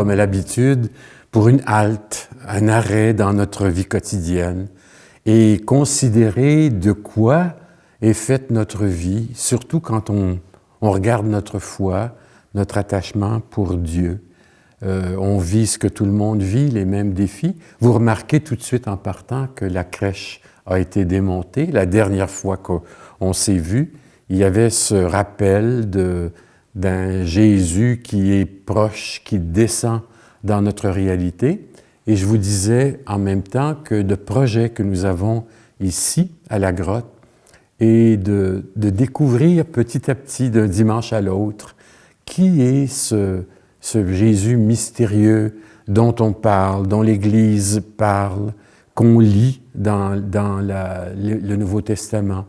comme à l'habitude, pour une halte, un arrêt dans notre vie quotidienne et considérer de quoi est faite notre vie, surtout quand on regarde notre foi, notre attachement pour Dieu. On vit ce que tout le monde vit, les mêmes défis. Vous remarquez tout de suite en partant que la crèche a été démontée. La dernière fois qu'on s'est vu, il y avait ce rappel d'un Jésus qui est proche, qui descend dans notre réalité. Et je vous disais en même temps que le projet que nous avons ici, à la grotte, est de découvrir petit à petit, d'un dimanche à l'autre, qui est ce Jésus mystérieux dont on parle, dont l'Église parle, qu'on lit dans le Nouveau Testament.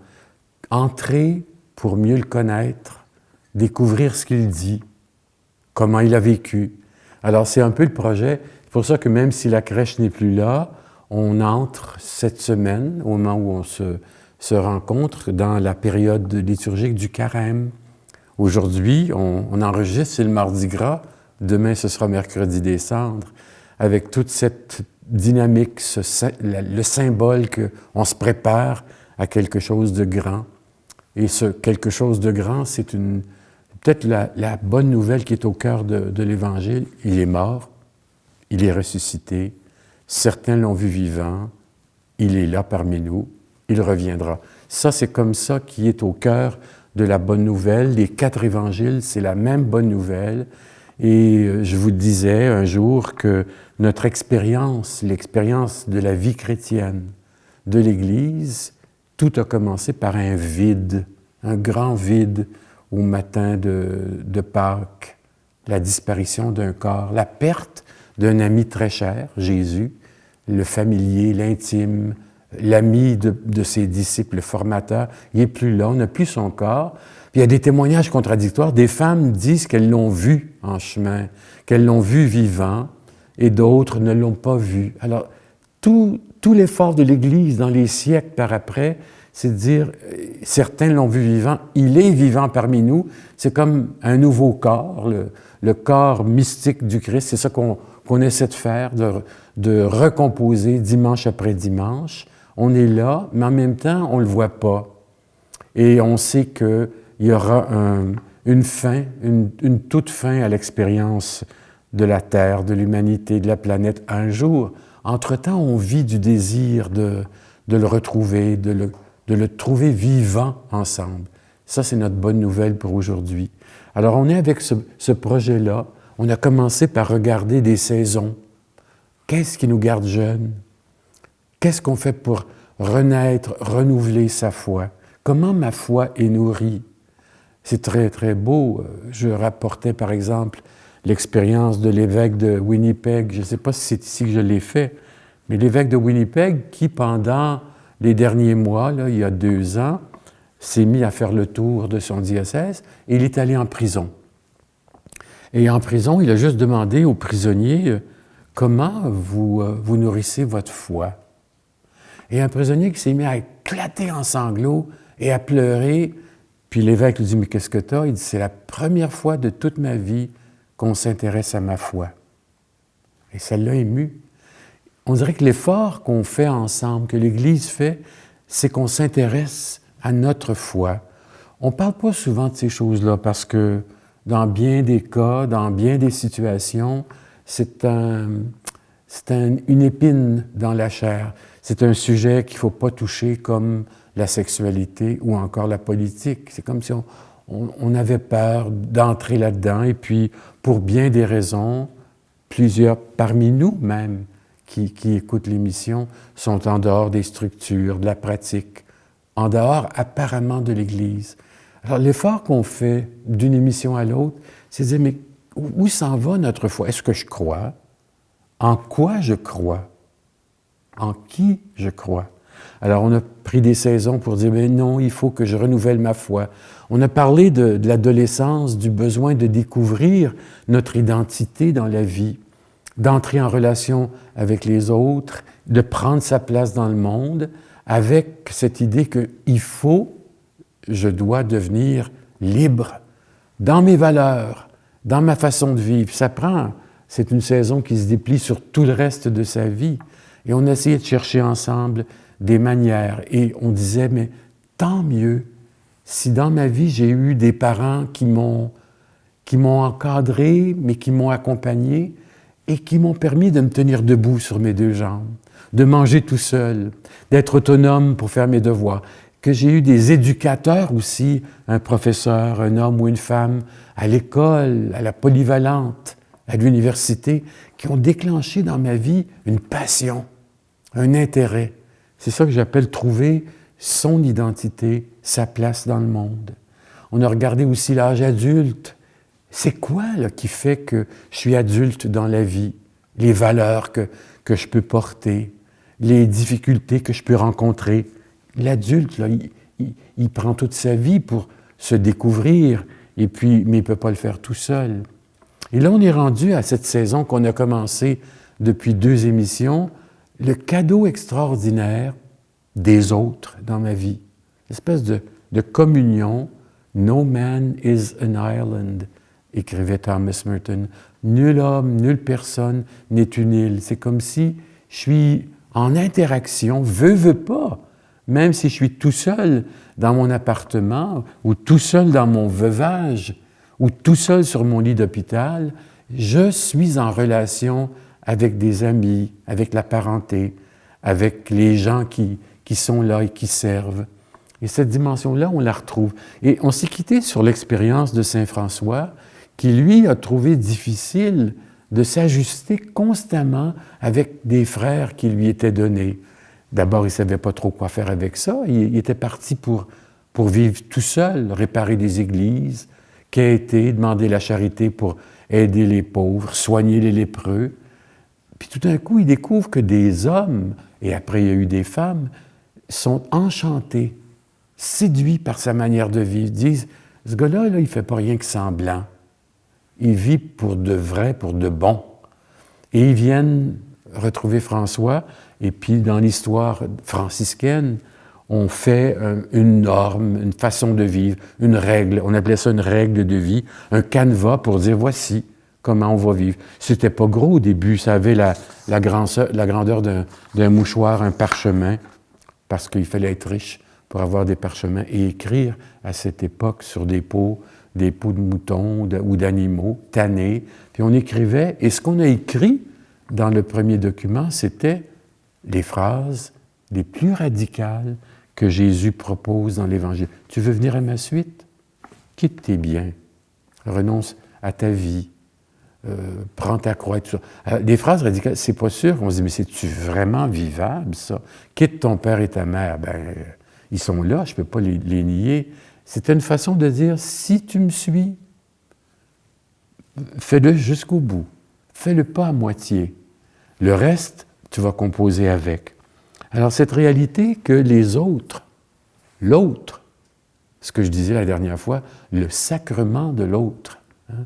Entrer pour mieux le connaître, découvrir ce qu'il dit, comment il a vécu. Alors, c'est un peu le projet. C'est pour ça que même si la crèche n'est plus là, on entre cette semaine, au moment où on se rencontre, dans la période liturgique du carême. Aujourd'hui, on enregistre, c'est le Mardi Gras. Demain, ce sera mercredi des Cendres, avec toute cette dynamique, le symbole qu'on se prépare à quelque chose de grand. Et ce quelque chose de grand, c'est peut-être la bonne nouvelle qui est au cœur de l'Évangile. Il est mort, il est ressuscité, certains l'ont vu vivant, il est là parmi nous, il reviendra. Ça, c'est comme ça qui est au cœur de la bonne nouvelle. Les 4 évangiles, c'est la même bonne nouvelle. Et je vous disais un jour que notre expérience, l'expérience de la vie chrétienne, de l'Église, tout a commencé par un vide, un grand vide au matin de Pâques, la disparition d'un corps, la perte d'un ami très cher, Jésus, le familier, l'intime, l'ami de ses disciples, le formateur. Il n'est plus là, on n'a plus son corps. Puis il y a des témoignages contradictoires. Des femmes disent qu'elles l'ont vu en chemin, qu'elles l'ont vu vivant, et d'autres ne l'ont pas vu. Alors, tout l'effort de l'Église dans les siècles par après, c'est de dire, certains l'ont vu vivant, il est vivant parmi nous. C'est comme un nouveau corps, le corps mystique du Christ. C'est ça qu'on essaie de faire, de recomposer dimanche après dimanche. On est là, mais en même temps, on ne le voit pas. Et on sait qu'il y aura une fin, une toute fin à l'expérience de la Terre, de l'humanité, de la planète un jour. Entre-temps, on vit du désir de le retrouver, de le trouver vivant ensemble. Ça, c'est notre bonne nouvelle pour aujourd'hui. Alors, on est avec ce projet-là. On a commencé par regarder des saisons. Qu'est-ce qui nous garde jeunes? Qu'est-ce qu'on fait pour renaître, renouveler sa foi? Comment ma foi est nourrie? C'est très, très beau. Je rapportais, par exemple, l'expérience de l'évêque de Winnipeg. Je ne sais pas si c'est ici que je l'ai fait, mais l'évêque de Winnipeg qui, pendant les derniers mois, là, il y a 2 ans, s'est mis à faire le tour de son diocèse et il est allé en prison. Et en prison, il a juste demandé aux prisonniers comment vous nourrissez votre foi. Et un prisonnier qui s'est mis à éclater en sanglots et à pleurer. Puis l'évêque lui dit « Mais qu'est-ce que t'as? » Il dit « C'est la première fois de toute ma vie qu'on s'intéresse à ma foi. » Et ça l'a ému. On dirait que l'effort qu'on fait ensemble, que l'Église fait, c'est qu'on s'intéresse à notre foi. On ne parle pas souvent de ces choses-là parce que dans bien des cas, dans bien des situations, c'est une épine dans la chair. C'est un sujet qu'il ne faut pas toucher comme la sexualité ou encore la politique. C'est comme si on avait peur d'entrer là-dedans et puis, pour bien des raisons, plusieurs parmi nous même qui écoutent l'émission sont en dehors des structures, de la pratique, en dehors apparemment de l'Église. Alors l'effort qu'on fait d'une émission à l'autre, c'est de dire, mais où s'en va notre foi? Est-ce que je crois? En quoi je crois? En qui je crois? Alors, on a pris des saisons pour dire, mais non, il faut que je renouvelle ma foi. On a parlé de l'adolescence, du besoin de découvrir notre identité dans la vie, d'entrer en relation avec les autres, de prendre sa place dans le monde, avec cette idée qu'il faut, je dois devenir libre dans mes valeurs, dans ma façon de vivre. Ça prend c'est une saison qui se déplie sur tout le reste de sa vie. Et on essayait de chercher ensemble des manières. Et on disait, mais tant mieux si dans ma vie, j'ai eu des parents qui m'ont encadré, mais qui m'ont accompagné et qui m'ont permis de me tenir debout sur mes deux jambes, de manger tout seul, d'être autonome pour faire mes devoirs, que j'ai eu des éducateurs aussi, un professeur, un homme ou une femme, à l'école, à la polyvalente, à l'université, qui ont déclenché dans ma vie une passion, un intérêt. C'est ça que j'appelle trouver son identité, sa place dans le monde. On a regardé aussi l'âge adulte. C'est quoi là, qui fait que je suis adulte dans la vie? Les valeurs que je peux porter, les difficultés que je peux rencontrer. L'adulte, là, il prend toute sa vie pour se découvrir, et puis, mais il ne peut pas le faire tout seul. Et là, on est rendu à cette saison qu'on a commencé depuis 2 émissions, le cadeau extraordinaire des autres dans ma vie. Une espèce de communion. « No man is an island », écrivait Thomas Merton. Nul homme, nulle personne n'est une île. C'est comme si je suis en interaction, veux pas, même si je suis tout seul dans mon appartement ou tout seul dans mon veuvage ou tout seul sur mon lit d'hôpital, je suis en relation avec des amis, avec la parenté, avec les gens qui sont là et qui servent. Et cette dimension-là, on la retrouve. Et on s'est quitté sur l'expérience de Saint François, qui, lui, a trouvé difficile de s'ajuster constamment avec des frères qui lui étaient donnés. D'abord, il ne savait pas trop quoi faire avec ça. Il était parti pour vivre tout seul, réparer des églises, quêter, demander la charité pour aider les pauvres, soigner les lépreux. Puis tout d'un coup, il découvre que des hommes, et après il y a eu des femmes, sont enchantés, séduits par sa manière de vivre. Ils disent, ce gars-là, il ne fait pas rien que semblant. Il vit pour de vrai, pour de bon. Et ils viennent retrouver François, et puis dans l'histoire franciscaine, on fait une norme, une façon de vivre, une règle. On appelait ça une règle de vie, un canevas pour dire, voici comment on va vivre. C'était pas gros au début, ça avait la grandeur d'un mouchoir, un parchemin, parce qu'il fallait être riche pour avoir des parchemins et écrire à cette époque sur des peaux de moutons ou d'animaux tannés. Puis on écrivait, et ce qu'on a écrit dans le premier document, c'était les phrases les plus radicales que Jésus propose dans l'Évangile. Tu veux venir à ma suite? Quitte tes biens, renonce à ta vie, prends ta croix et tout ça. Des phrases radicales, c'est pas sûr. On se dit, mais c'est-tu vraiment vivable, ça? Quitte ton père et ta mère. Ben, ils sont là, je ne peux pas les nier. C'était une façon de dire, si tu me suis, fais-le jusqu'au bout. Fais-le pas à moitié. Le reste, tu vas composer avec. Alors, cette réalité que les autres, l'autre, ce que je disais la dernière fois, le sacrement de l'autre, hein,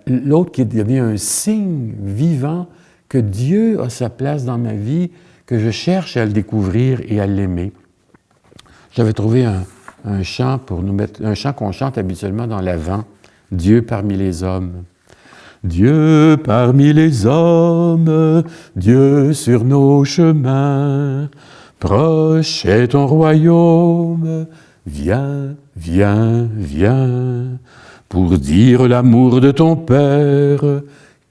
l'autre qui devient un signe vivant que Dieu a sa place dans ma vie, que je cherche à le découvrir et à l'aimer. J'avais trouvé un chant pour nous mettre, un chant qu'on chante habituellement dans l'Avent, Dieu parmi les hommes. Dieu parmi les hommes, Dieu sur nos chemins, proche est ton royaume, viens, viens, viens, pour dire l'amour de ton Père,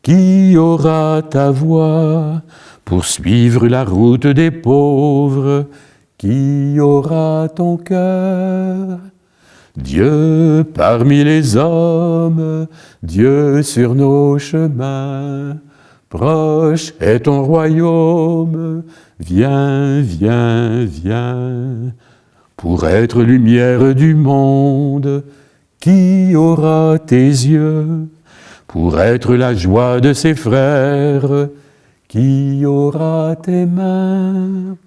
qui aura ta voix, pour suivre la route des pauvres, qui aura ton cœur. Dieu parmi les hommes, Dieu sur nos chemins, proche est ton royaume, viens, viens, viens, pour être lumière du monde, qui aura tes yeux, pour être la joie de ses frères, qui aura tes mains.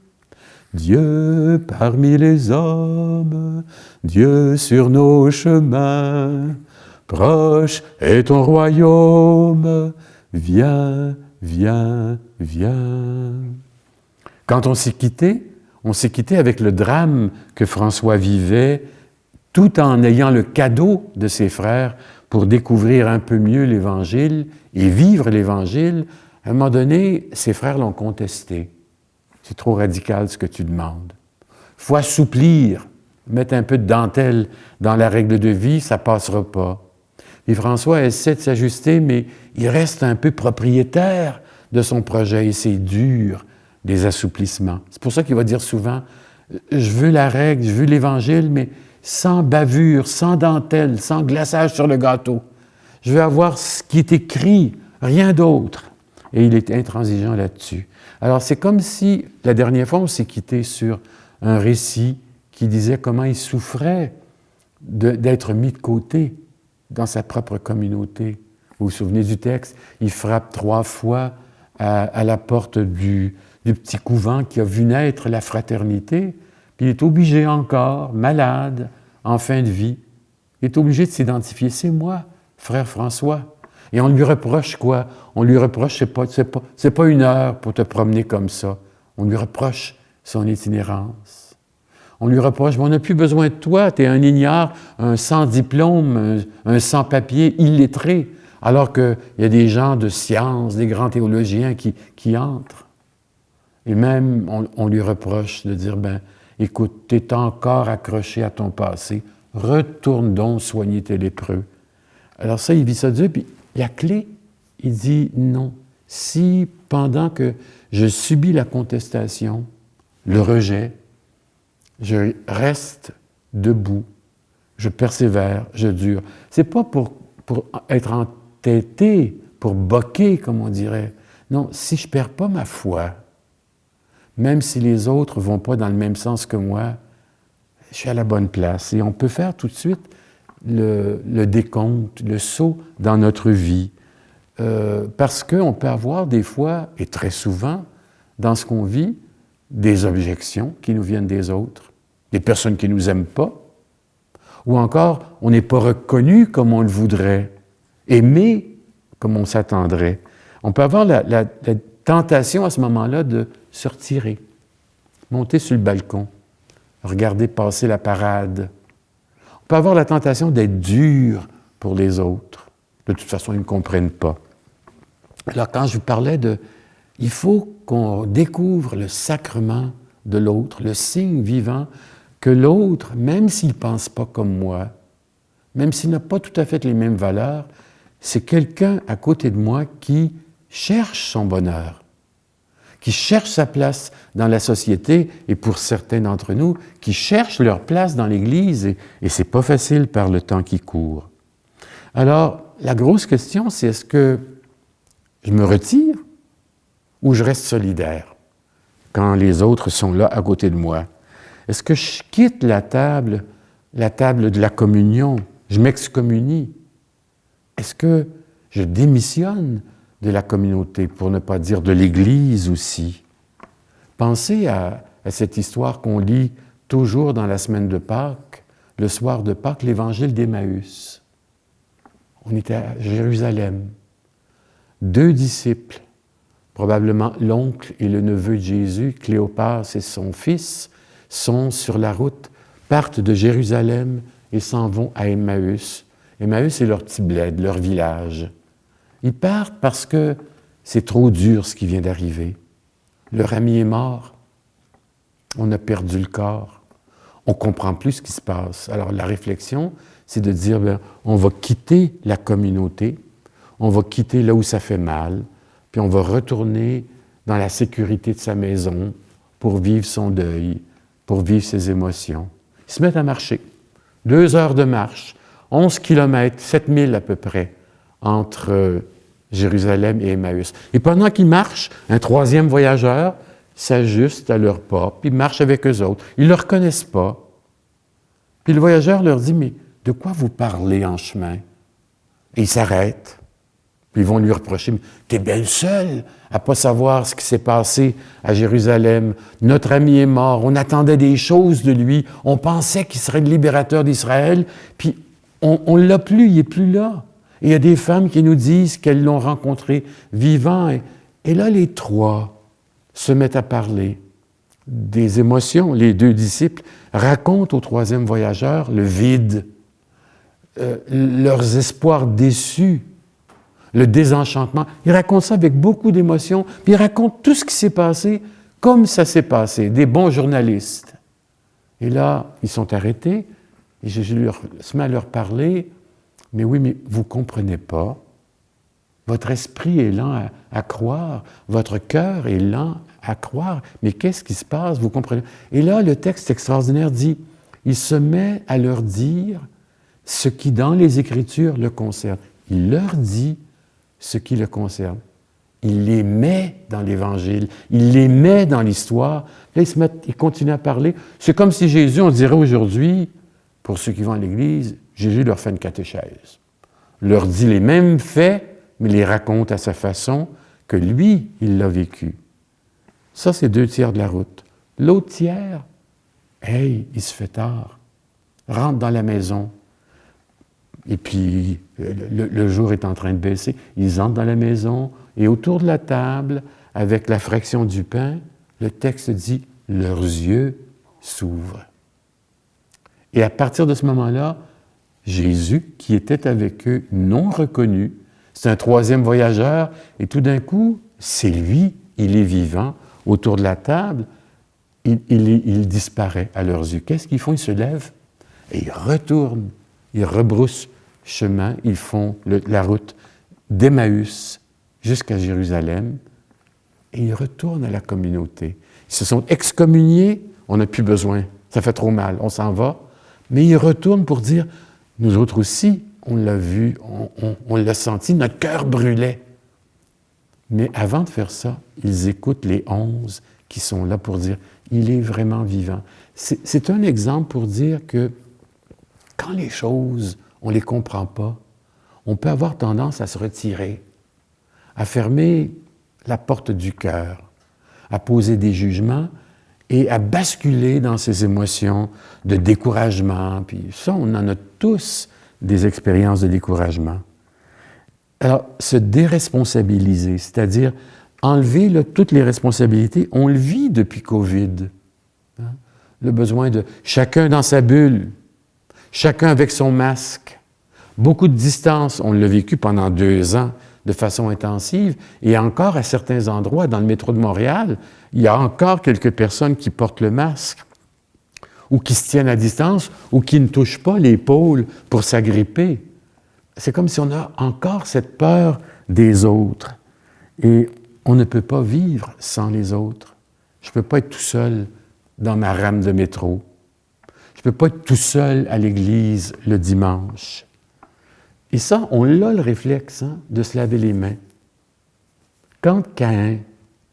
Dieu parmi les hommes, Dieu sur nos chemins, proche est ton royaume, viens, viens, viens. Quand on s'est quitté avec le drame que François vivait, tout en ayant le cadeau de ses frères pour découvrir un peu mieux l'Évangile et vivre l'Évangile, à un moment donné, ses frères l'ont contesté. C'est trop radical ce que tu demandes. Il faut assouplir, mettre un peu de dentelle dans la règle de vie, ça ne passera pas. Et François essaie de s'ajuster, mais il reste un peu propriétaire de son projet et c'est dur, des assouplissements. C'est pour ça qu'il va dire souvent, je veux la règle, je veux l'Évangile, mais sans bavure, sans dentelle, sans glaçage sur le gâteau. Je veux avoir ce qui est écrit, rien d'autre. Et il est intransigeant là-dessus. Alors, c'est comme si, la dernière fois, on s'est quitté sur un récit qui disait comment il souffrait d'être mis de côté dans sa propre communauté. Vous vous souvenez du texte? Il frappe 3 fois à la porte du petit couvent qui a vu naître la fraternité, puis il est obligé encore, malade, en fin de vie, il est obligé de s'identifier. C'est moi, frère François. Et on lui reproche quoi? On lui reproche, c'est pas une heure pour te promener comme ça. On lui reproche son itinérance. On lui reproche, on n'a plus besoin de toi, tu es un ignare, un sans diplôme, un sans papier, illettré, alors qu'il y a des gens de science, des grands théologiens qui entrent. Et même, on lui reproche de dire, écoute, tu es encore accroché à ton passé, retourne donc soigner tes lépreux. Alors ça, il vit ça Dieu, puis la clé, il dit non. Si pendant que je subis la contestation, le rejet, je reste debout, je persévère, je dure. C'est pas pour être entêté, pour boquer, comme on dirait. Non, si je perds pas ma foi, même si les autres vont pas dans le même sens que moi, je suis à la bonne place. Et on peut faire tout de suite le décompte, le saut dans notre vie. Parce qu'on peut avoir des fois, et très souvent, dans ce qu'on vit, des objections qui nous viennent des autres, des personnes qui ne nous aiment pas, ou encore, on n'est pas reconnu comme on le voudrait, aimé comme on s'attendrait. On peut avoir la tentation à ce moment-là de se retirer, monter sur le balcon, regarder passer la parade. On peut avoir la tentation d'être dur pour les autres. De toute façon, ils ne comprennent pas. Alors, quand je vous parlais il faut qu'on découvre le sacrement de l'autre, le signe vivant que l'autre, même s'il ne pense pas comme moi, même s'il n'a pas tout à fait les mêmes valeurs, c'est quelqu'un à côté de moi qui cherche son bonheur, qui cherche sa place dans la société et pour certains d'entre nous, qui cherchent leur place dans l'Église et c'est pas facile par le temps qui court. Alors, la grosse question, c'est est-ce que je me retire ou je reste solidaire quand les autres sont là à côté de moi? Est-ce que je quitte la table de la communion, je m'excommunie? Est-ce que je démissionne de la communauté, pour ne pas dire de l'Église aussi? Pensez à cette histoire qu'on lit toujours dans la semaine de Pâques, le soir de Pâques, l'Évangile d'Emmaüs. On était à Jérusalem. 2 disciples, probablement l'oncle et le neveu de Jésus, Cléopas et son fils, sont sur la route, partent de Jérusalem et s'en vont à Emmaüs. Emmaüs, c'est leur petit bled, leur village. Ils partent parce que c'est trop dur ce qui vient d'arriver. Leur ami est mort. On a perdu le corps. On ne comprend plus ce qui se passe. Alors la réflexion, c'est de dire, on va quitter la communauté, on va quitter là où ça fait mal, puis on va retourner dans la sécurité de sa maison pour vivre son deuil, pour vivre ses émotions. Ils se mettent à marcher. 2 heures de marche, 11 kilomètres, 7000 à peu près, entre Jérusalem et Emmaüs. Et pendant qu'ils marchent, un 3e voyageur s'ajuste à leur pas, puis marche avec eux autres. Ils ne le reconnaissent pas. Puis le voyageur leur dit, mais de quoi vous parlez en chemin? Et ils s'arrêtent. Puis ils vont lui reprocher, mais t'es bien seul à ne pas savoir ce qui s'est passé à Jérusalem. Notre ami est mort, on attendait des choses de lui, on pensait qu'il serait le libérateur d'Israël, puis on ne l'a plus, il n'est plus là. Et il y a des femmes qui nous disent qu'elles l'ont rencontré vivant. Et là, les 3 se mettent à parler des émotions. Les 2 disciples racontent au 3e voyageur le vide, leurs espoirs déçus, le désenchantement. Il raconte ça avec beaucoup d'émotion, puis il raconte tout ce qui s'est passé comme ça s'est passé, des bons journalistes. Et là, ils sont arrêtés, et Jésus se met à leur parler, mais oui, mais vous ne comprenez pas. Votre esprit est lent à croire, votre cœur est lent à croire, mais qu'est-ce qui se passe, vous comprenez? Et là, le texte extraordinaire dit, il se met à leur dire ce qui, dans les Écritures, le concerne. Il leur dit ce qui le concerne. Il les met dans l'Évangile, il les met dans l'histoire. Là, il continue à parler. C'est comme si Jésus, on dirait aujourd'hui, pour ceux qui vont à l'Église, Jésus leur fait une catéchèse. Leur dit les mêmes faits, mais les raconte à sa façon que lui, il l'a vécu. Ça, c'est 2/3 de la route. L'autre tiers, hey, il se fait tard. Rentre dans la maison. Et puis, le jour est en train de baisser. Ils entrent dans la maison et autour de la table, avec la fraction du pain, le texte dit « leurs yeux s'ouvrent ». Et à partir de ce moment-là, Jésus, qui était avec eux, non reconnu, c'est un troisième voyageur, et tout d'un coup, c'est lui, il est vivant, autour de la table, il disparaît à leurs yeux. Qu'est-ce qu'ils font? Ils se lèvent et ils retournent, ils rebroussent chemin, ils font la route d'Emmaüs jusqu'à Jérusalem, et ils retournent à la communauté. Ils se sont excommuniés, on n'a plus besoin, ça fait trop mal, on s'en va, mais ils retournent pour dire, nous autres aussi, on l'a vu, on l'a senti, notre cœur brûlait. Mais avant de faire ça, ils écoutent les 11 qui sont là pour dire, il est vraiment vivant. C'est un exemple pour dire que quand les choses, on ne les comprend pas, on peut avoir tendance à se retirer, à fermer la porte du cœur, à poser des jugements et à basculer dans ces émotions de découragement. Puis ça, on en a tous des expériences de découragement. Alors, se déresponsabiliser, c'est-à-dire enlever là, toutes les responsabilités, on le vit depuis COVID. Hein? Le besoin de chacun dans sa bulle, chacun avec son masque, beaucoup de distance, on l'a vécu pendant 2 ans de façon intensive, et encore à certains endroits, dans le métro de Montréal, il y a encore quelques personnes qui portent le masque, ou qui se tiennent à distance, ou qui ne touchent pas l'épaule pour s'agripper. C'est comme si on a encore cette peur des autres. Et on ne peut pas vivre sans les autres. Je ne peux pas être tout seul dans ma rame de métro. Je ne peux pas être tout seul à l'église le dimanche. Et ça, on a le réflexe de se laver les mains. Quand Caïn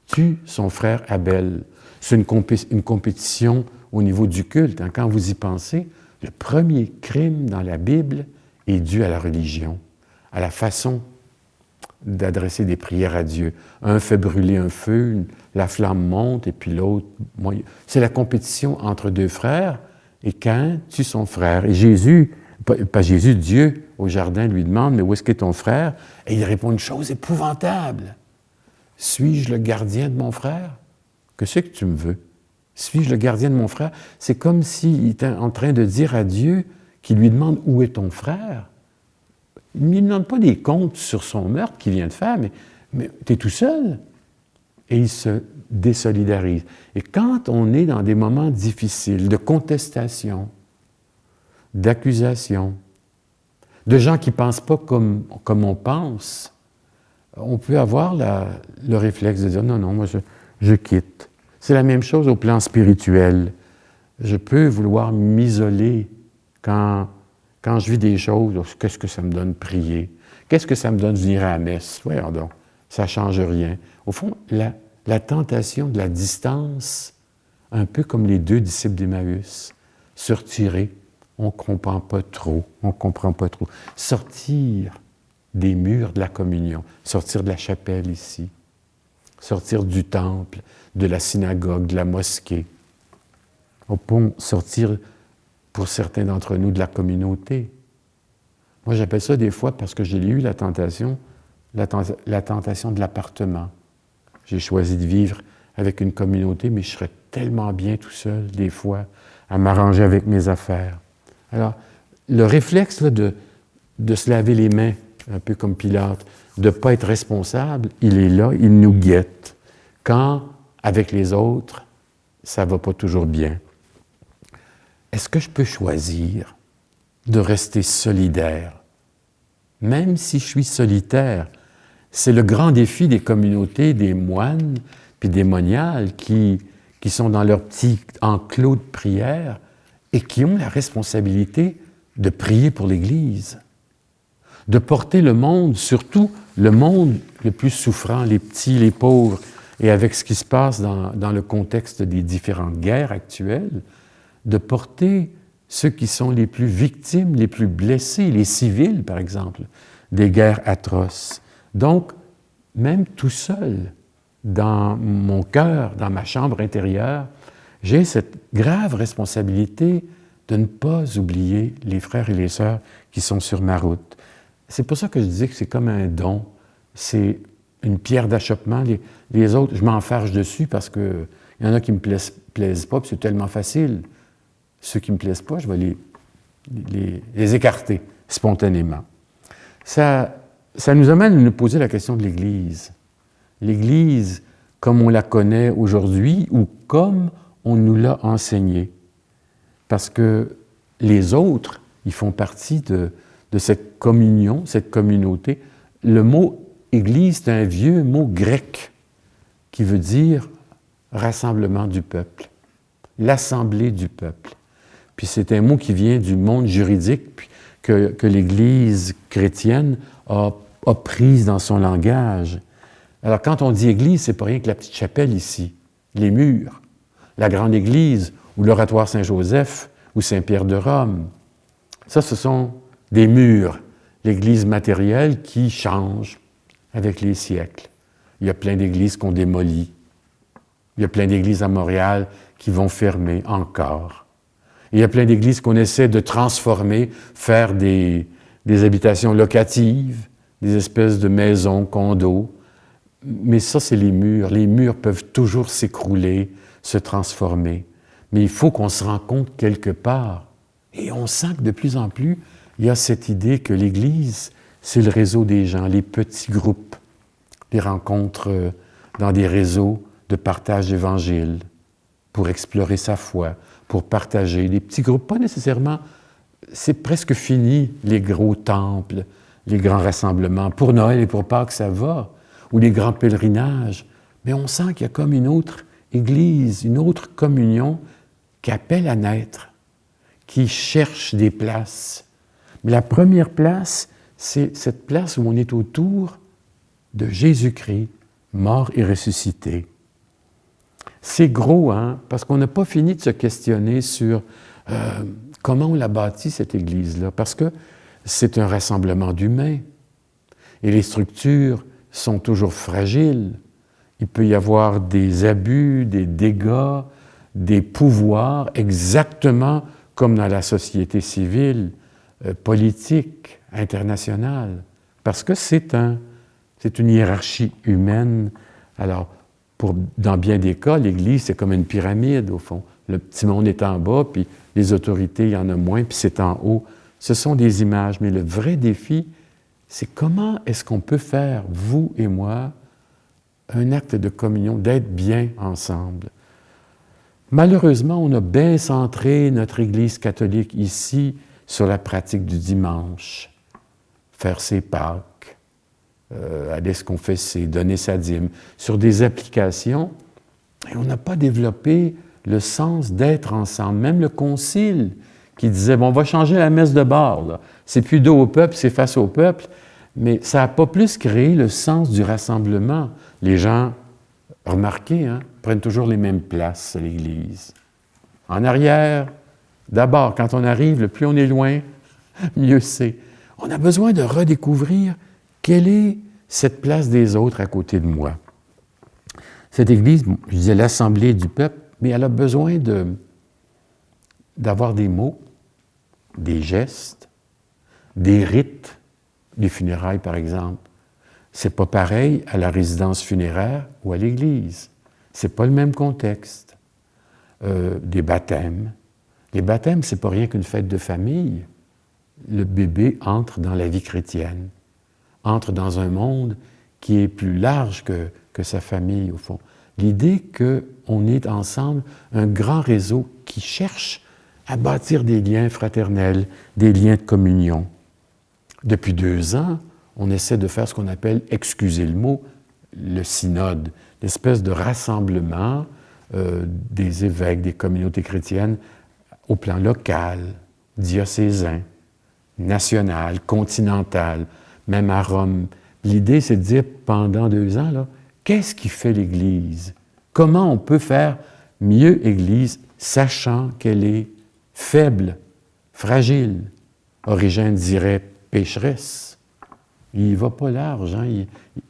tue son frère Abel, c'est une compétition au niveau du culte. Hein. Quand vous y pensez, le premier crime dans la Bible est dû à la religion, à la façon d'adresser des prières à Dieu. Un fait brûler un feu, la flamme monte, et puis l'autre... C'est la compétition entre 2 frères, et Caïn tue son frère. Et Jésus, pas Jésus, Dieu, au jardin, lui demande, « Mais où est-ce qu'est ton frère? » Et il répond une chose épouvantable. « Suis-je le gardien de mon frère? Que c'est que tu me veux? Suis-je le gardien de mon frère? » C'est comme s'il était en train de dire à Dieu, qui lui demande « Où est ton frère? » Il ne lui demande pas des comptes sur son meurtre qu'il vient de faire, mais tu es tout seul. Et il se désolidarise. Et quand on est dans des moments difficiles, de contestation, d'accusation, de gens qui ne pensent pas comme on pense, on peut avoir le réflexe de dire « Non, non, moi je quitte ». C'est la même chose au plan spirituel. Je peux vouloir m'isoler quand je vis des choses, qu'est-ce que ça me donne prier? Qu'est-ce que ça me donne venir à la messe? Voyons donc, ça ne change rien. Au fond, la tentation de la distance, un peu comme les 2 disciples d'Emmaüs, se retirer, on ne comprend pas trop, Sortir des murs de la communion, sortir de la chapelle ici, sortir du temple, de la synagogue, de la mosquée. On peut sortir, pour certains d'entre nous, de la communauté. Moi, j'appelle ça des fois, parce que j'ai eu la tentation de l'appartement. J'ai choisi de vivre avec une communauté, mais je serais tellement bien tout seul, des fois, à m'arranger avec mes affaires. Alors, le réflexe là, de de se laver les mains, un peu comme Pilate, de ne pas être responsable, il est là, il nous guette. Quand, avec les autres, ça ne va pas toujours bien. Est-ce que je peux choisir de rester solidaire? Même si je suis solitaire, c'est le grand défi des communautés, des moines, puis des moniales qui sont dans leur petit enclos de prière et qui ont la responsabilité de prier pour l'Église, de porter le monde, surtout le monde le plus souffrant, les petits, les pauvres, et avec ce qui se passe dans le contexte des différentes guerres actuelles, de porter ceux qui sont les plus victimes, les plus blessés, les civils, par exemple, des guerres atroces. Donc, même tout seul, dans mon cœur, dans ma chambre intérieure, j'ai cette grave responsabilité de ne pas oublier les frères et les sœurs qui sont sur ma route. C'est pour ça que je disais que c'est comme un don, c'est une pierre d'achoppement. Les autres, je m'enfarge dessus parce qu'il y en a qui ne me plaisent pas, puis c'est tellement facile. Ceux qui ne me plaisent pas, je vais les écarter spontanément. Ça nous amène à nous poser la question de l'Église. L'Église, comme on la connaît aujourd'hui ou comme on nous l'a enseignée. Parce que les autres, ils font partie de cette communion, cette communauté. Le mot « Église », c'est un vieux mot grec qui veut dire « rassemblement du peuple », l'assemblée du peuple. Puis c'est un mot qui vient du monde juridique que l'Église chrétienne a prise dans son langage. Alors quand on dit Église, c'est pas rien que la petite chapelle ici, les murs, la grande Église ou l'oratoire Saint-Joseph ou Saint-Pierre de Rome. Ça, ce sont des murs, l'Église matérielle qui change avec les siècles. Il y a plein d'églises qu'on démolit. Il y a plein d'églises à Montréal qui vont fermer encore. Il y a plein d'églises qu'on essaie de transformer, faire des habitations locatives, des espèces de maisons, condos. Mais ça, c'est les murs. Les murs peuvent toujours s'écrouler, se transformer. Mais il faut qu'on se rende compte quelque part. Et on sent que de plus en plus, il y a cette idée que l'Église, c'est le réseau des gens, les petits groupes, les rencontres dans des réseaux de partage d'Évangile pour explorer sa foi, pour partager. Des petits groupes, pas nécessairement, c'est presque fini, les gros temples, les grands rassemblements. Pour Noël et pour Pâques, ça va, ou les grands pèlerinages. Mais on sent qu'il y a comme une autre Église, une autre communion qui appelle à naître, qui cherche des places. Mais la première place, c'est cette place où on est autour de Jésus-Christ, mort et ressuscité. C'est gros, hein, parce qu'on n'a pas fini de se questionner sur comment on l'a bâti, cette Église-là, parce que c'est un rassemblement d'humains. Et les structures sont toujours fragiles. Il peut y avoir des abus, des dégâts, des pouvoirs, exactement comme dans la société civile, politique, internationale, parce que c'est une hiérarchie humaine. Alors, dans bien des cas, l'Église, c'est comme une pyramide, au fond. Le petit monde est en bas, puis les autorités, il y en a moins, puis c'est en haut. Ce sont des images, mais le vrai défi, c'est comment est-ce qu'on peut faire, vous et moi, un acte de communion, d'être bien ensemble. Malheureusement, on a bien centré notre Église catholique ici sur la pratique du dimanche, faire ses Pâques, aller se confesser, donner sa dîme, sur des applications, et on n'a pas développé le sens d'être ensemble. Même le Concile qui disait, bon, on va changer la messe de bord, là. C'est plus dos au peuple, c'est face au peuple, mais ça n'a pas plus créé le sens du rassemblement. Les gens, remarquez, hein, prennent toujours les mêmes places à l'Église. En arrière, d'abord, quand on arrive, le plus on est loin, mieux c'est. On a besoin de redécouvrir quelle est cette place des autres à côté de moi. Cette Église, je disais l'assemblée du peuple, mais elle a besoin d'avoir des mots, des gestes, des rites, les funérailles par exemple. C'est pas pareil à la résidence funéraire ou à l'Église. C'est pas le même contexte. Des baptêmes. Les baptêmes, c'est pas rien qu'une fête de famille. le bébé entre dans la vie chrétienne, entre dans un monde qui est plus large que sa famille, au fond. L'idée qu'on est ensemble un grand réseau qui cherche à bâtir des liens fraternels, des liens de communion. Depuis 2 ans, on essaie de faire ce qu'on appelle, excusez le mot, le synode, l'espèce de rassemblement des évêques, des communautés chrétiennes au plan local, diocésain, national, continental, même à Rome. L'idée, c'est de dire, pendant 2 ans, là, qu'est-ce qui fait l'Église? Comment on peut faire mieux Église, sachant qu'elle est faible, fragile? Origène dirait pécheresse. Il ne va pas large, hein?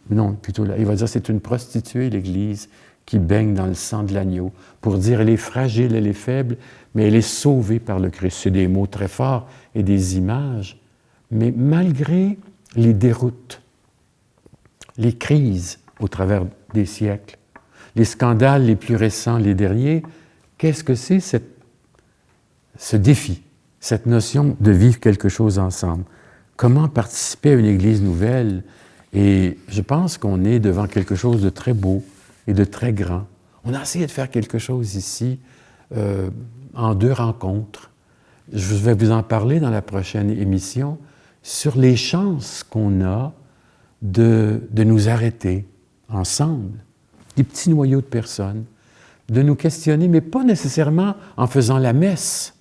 Non, plutôt là. Il va dire c'est une prostituée, l'Église, qui baigne dans le sang de l'agneau, pour dire elle est fragile, elle est faible, mais elle est sauvée par le Christ. C'est des mots très forts et des images. Mais malgré les déroutes, les crises au travers des siècles, les scandales les plus récents, les derniers, qu'est-ce que c'est ce défi, cette notion de vivre quelque chose ensemble? Comment participer à une Église nouvelle? Et je pense qu'on est devant quelque chose de très beau et de très grand. On a essayé de faire quelque chose ici en 2 rencontres. Je vais vous en parler dans la prochaine émission sur les chances qu'on a de nous arrêter ensemble, des petits noyaux de personnes, de nous questionner, mais pas nécessairement en faisant la messe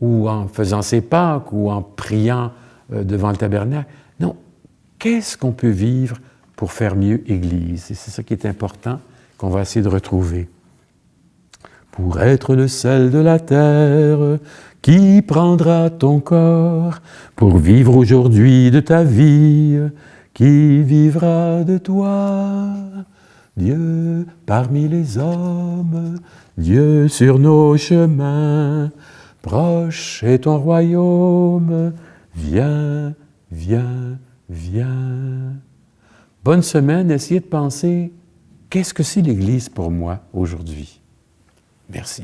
ou en faisant ses Pâques ou en priant devant le tabernacle. Non, qu'est-ce qu'on peut vivre pour faire mieux Église? Et c'est ça qui est important, qu'on va essayer de retrouver. Pour être le sel de la terre, qui prendra ton corps pour vivre aujourd'hui de ta vie, qui vivra de toi? Dieu parmi les hommes, Dieu sur nos chemins, proche est ton royaume, viens, viens, viens. Bonne semaine, essayez de penser, qu'est-ce que c'est l'Église pour moi aujourd'hui? Merci.